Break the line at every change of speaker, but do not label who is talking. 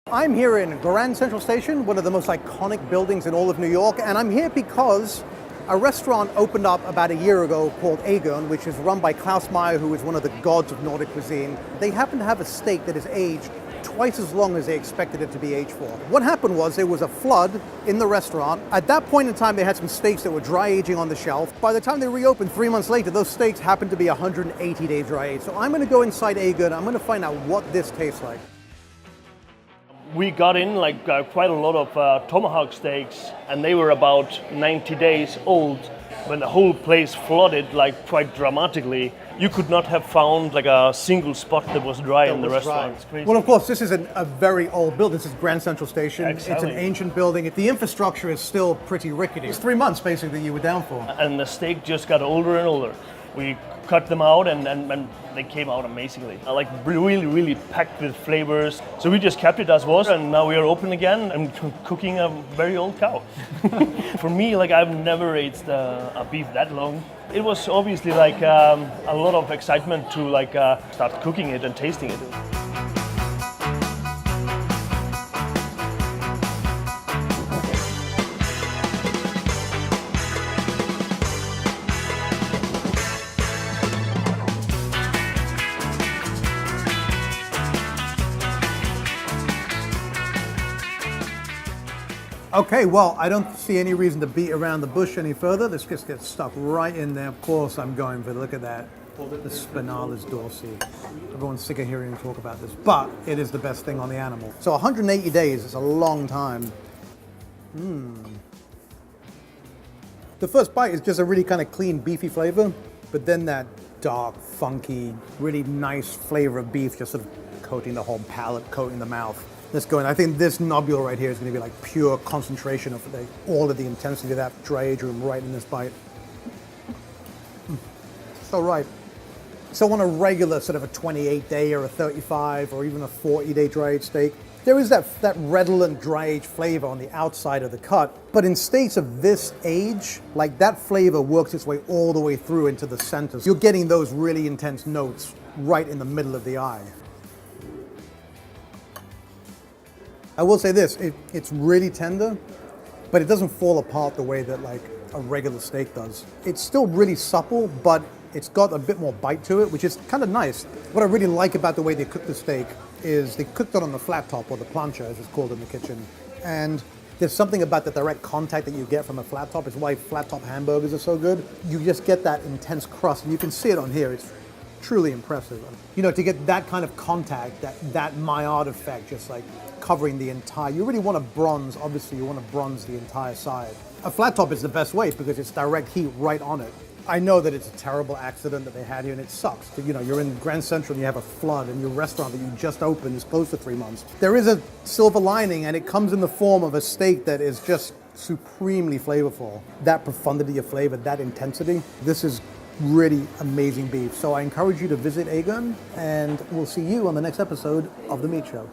I'm here in Grand Central Station, one of the most iconic buildings in all of New York, and I'm here because a restaurant opened up about a year ago called Agern, which is run by Klaus Meyer, who is one of the gods of Nordic cuisine. They happen to have a steak that is aged twice as long as they expected it to be aged for. What happened was there was a flood in the restaurant. At that point in time, they had some steaks that were dry aging on the shelf. By the time they reopened 3 months later, those steaks happened to be 180-day dry aged. So I'm gonna go inside Agern, I'm gonna find out what this tastes like.
We got in quite a lot of tomahawk steaks, and they were about 90 days old when the whole place flooded quite dramatically. You could not have found a single spot that was dry in the restaurant. It's crazy.
Well, of course, this is a very old building. This is Grand Central Station.
Exactly.
It's an ancient building. The infrastructure is still pretty rickety. It's 3 months basically you were down for.
And the steak just got older and older. We cut them out and they came out amazingly. Really packed with flavors. So we just kept it as was, and now we are open again and cooking a very old cow. For me, I've never aged a beef that long. It was obviously a lot of excitement to start cooking it and tasting it.
Okay, well, I don't see any reason to beat around the bush any further. This just gets stuck right in there. Of course, I'm going for, look at that, the spinalis dorsi. Everyone's sick of hearing me talk about this, but it is the best thing on the animal. So 180 days is a long time. The first bite is just a really kind of clean, beefy flavor, but then that dark, funky, really nice flavor of beef just sort of coating the whole palate, coating the mouth. I think this nobule right here is going to be pure concentration of all of the intensity of that dry age room right in this bite. So right. So on a regular sort of a 28-day or a 35 or even a 40-day dry aged steak, there is that redolent dry aged flavor on the outside of the cut. But in steaks of this age, that flavor works its way all the way through into the center. You're getting those really intense notes right in the middle of the eye. I will say this, it's really tender, but it doesn't fall apart the way that a regular steak does. It's still really supple, but it's got a bit more bite to it, which is kind of nice. What I really like about the way they cook the steak is they cooked it on the flat top, or the plancha as it's called in the kitchen. And there's something about the direct contact that you get from a flat top. It's why flat top hamburgers are so good. You just get that intense crust, and you can see it on here. It's truly impressive. To get that kind of contact, that Maillard effect, just covering the entire, you really want to bronze, obviously you want to bronze the entire side. A flat top is the best way because it's direct heat right on it. I know that it's a terrible accident that they had here and it sucks. You're in Grand Central and you have a flood and your restaurant that you just opened is closed for 3 months. There is a silver lining, and it comes in the form of a steak that is just supremely flavorful. That profundity of flavor, that intensity, this is really amazing beef. So I encourage you to visit Agern, and we'll see you on the next episode of The Meat Show.